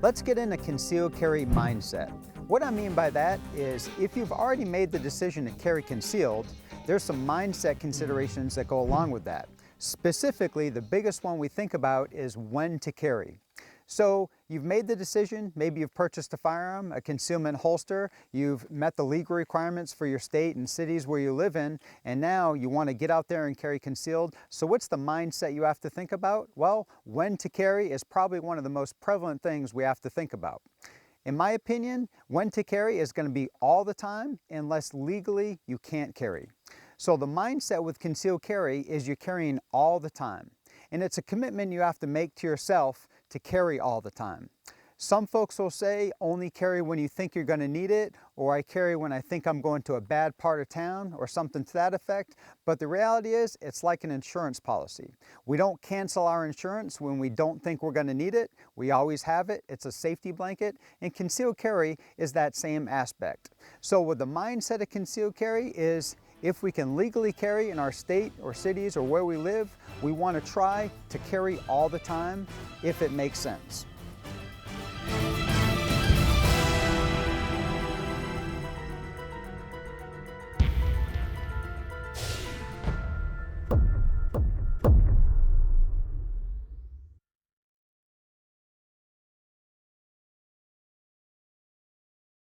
Let's get into concealed carry mindset. What I mean by that is if you've already made the decision to carry concealed, there's some mindset considerations that go along with that. Specifically, the biggest one we think about is when to carry. So you've made the decision, maybe you've purchased a firearm, a concealment holster, you've met the legal requirements for your state and cities where you live in, and now you want to get out there and carry concealed. So what's the mindset you have to think about? Well, when to carry is probably one of the most prevalent things we have to think about. In my opinion, when to carry is going to be all the time unless legally you can't carry. So the mindset with concealed carry is you're carrying all the time. And it's a commitment you have to make to yourself to carry all the time. Some folks will say only carry when you think you're going to need it, or I carry when I think I'm going to a bad part of town, or something to that effect. But the reality is it's like an insurance policy. We don't cancel our insurance when we don't think we're going to need it. We always have it. It's a safety blanket. And concealed carry is that same aspect. So with the mindset of concealed carry is if we can legally carry in our state or cities or where we live, we want to try to carry all the time if it makes sense.